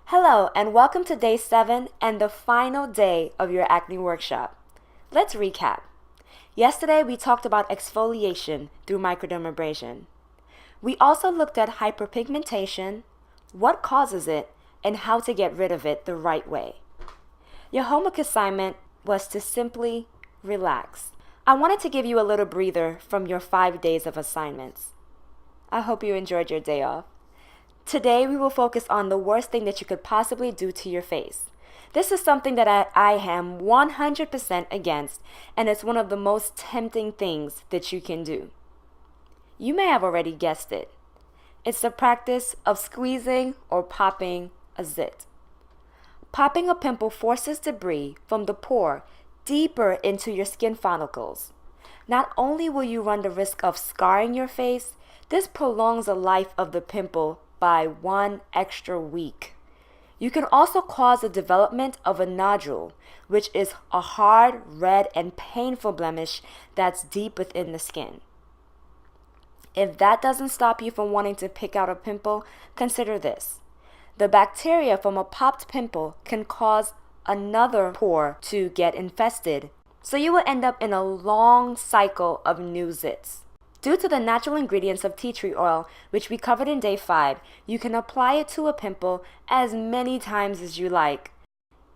Hello, and welcome to day 7 and the final day of your acne workshop. Let's recap. Yesterday, we talked about exfoliation through microdermabrasion. We also looked at hyperpigmentation, what causes it, and how to get rid of it the right way. Your homework assignment was to simply relax. I wanted to give you a little breather from your 5 days of assignments. I hope you enjoyed your day off. Today, we will focus on the worst thing that you could possibly do to your face. This is something that I am 100% against, and it's one of the most tempting things that you can do. You may have already guessed it. It's the practice of squeezing or popping a zit. Popping a pimple forces debris from the pore deeper into your skin follicles. Not only will you run the risk of scarring your face, this prolongs the life of the pimple by 1 extra week. You can also cause the development of a nodule, which is a hard, red, and painful blemish that's deep within the skin. If that doesn't stop you from wanting to pick out a pimple, consider this. The bacteria from a popped pimple can cause another pore to get infested, so you will end up in a long cycle of new zits. Due to the natural ingredients of tea tree oil, which we covered in day 5, you can apply it to a pimple as many times as you like.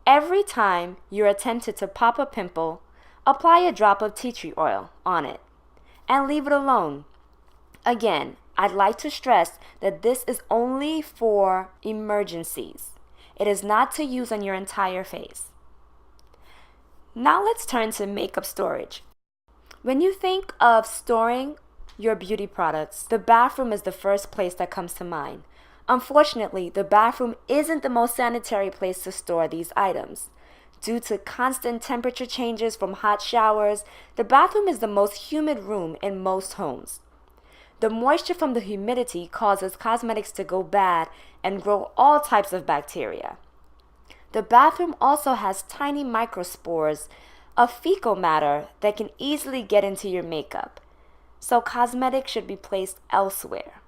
Every time you're tempted to pop a pimple, apply a drop of tea tree oil on it and leave it alone. Again, I'd like to stress that this is only for emergencies. It is not to use on your entire face. Now let's turn to makeup storage. When you think of storing your beauty products, the bathroom is the first place that comes to mind. Unfortunately, the bathroom isn't the most sanitary place to store these items. Due to constant temperature changes from hot showers, the bathroom is the most humid room in most homes. The moisture from the humidity causes cosmetics to go bad and grow all types of bacteria. The bathroom also has tiny microspores of fecal matter that can easily get into your makeup, so cosmetics should be placed elsewhere.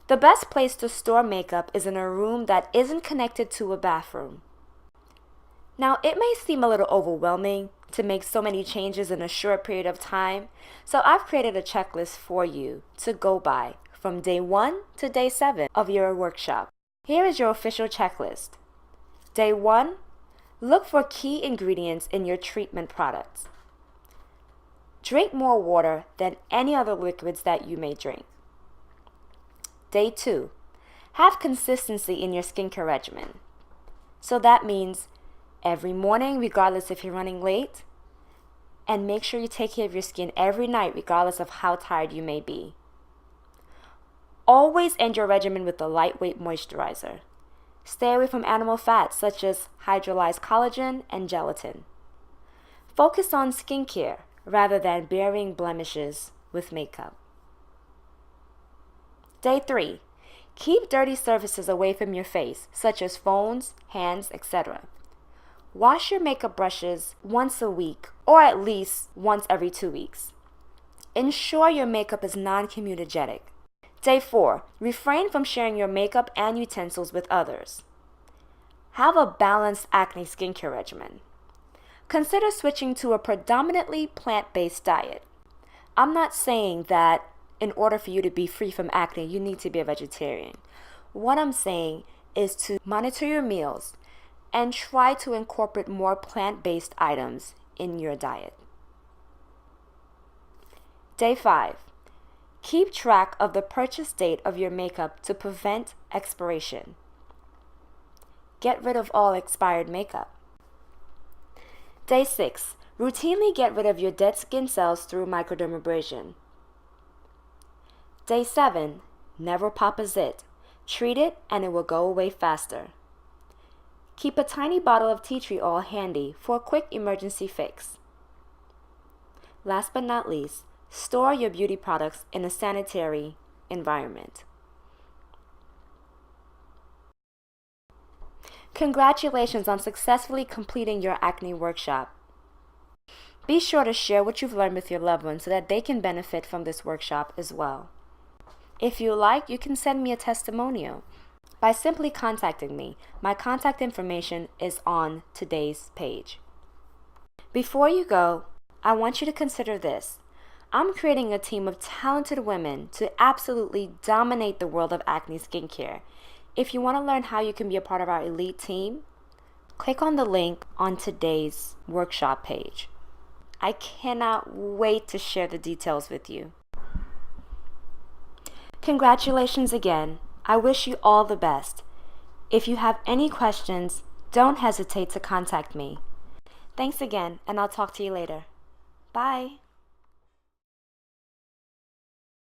The best place to store makeup is in a room that isn't connected to a bathroom. Now, it may seem a little overwhelming to make so many changes in a short period of time, so I've created a checklist for you to go by from day 1 to day 7 of your workshop. Here is your official checklist. Day 1, look for key ingredients in your treatment products. Drink more water than any other liquids that you may drink. Day 2, have consistency in your skincare regimen. So that means every morning, regardless if you're running late, and make sure you take care of your skin every night, regardless of how tired you may be. Always end your regimen with a lightweight moisturizer. Stay away from animal fats such as hydrolyzed collagen and gelatin. Focus on skincare rather than burying blemishes with makeup. Day 3, keep dirty surfaces away from your face, such as phones, hands, etc. Wash your makeup brushes once a week, or at least once every 2 weeks. Ensure your makeup is non-comedogenic. Day 4, refrain from sharing your makeup and utensils with others. Have a balanced acne skincare regimen. Consider switching to a predominantly plant-based diet. I'm not saying that in order for you to be free from acne, you need to be a vegetarian. What I'm saying is to monitor your meals and try to incorporate more plant-based items in your diet. Day 5, keep track of the purchase date of your makeup to prevent expiration. Get rid of all expired makeup. Day 6, routinely get rid of your dead skin cells through microdermabrasion. Day 7, never pop a zit. Treat it and it will go away faster. Keep a tiny bottle of tea tree oil handy for a quick emergency fix. Last but not least, store your beauty products in a sanitary environment. Congratulations on successfully completing your acne workshop. Be sure to share what you've learned with your loved ones so that they can benefit from this workshop as well. If you like, you can send me a testimonial. by simply contacting me. My contact information is on today's page. Before you go, I want you to consider this. I'm creating a team of talented women to absolutely dominate the world of acne skincare. If you want to learn how you can be a part of our elite team, click on the link on today's workshop page. I cannot wait to share the details with you. Congratulations again. I wish you all the best. If you have any questions, don't hesitate to contact me. Thanks again, and I'll talk to you later. Bye.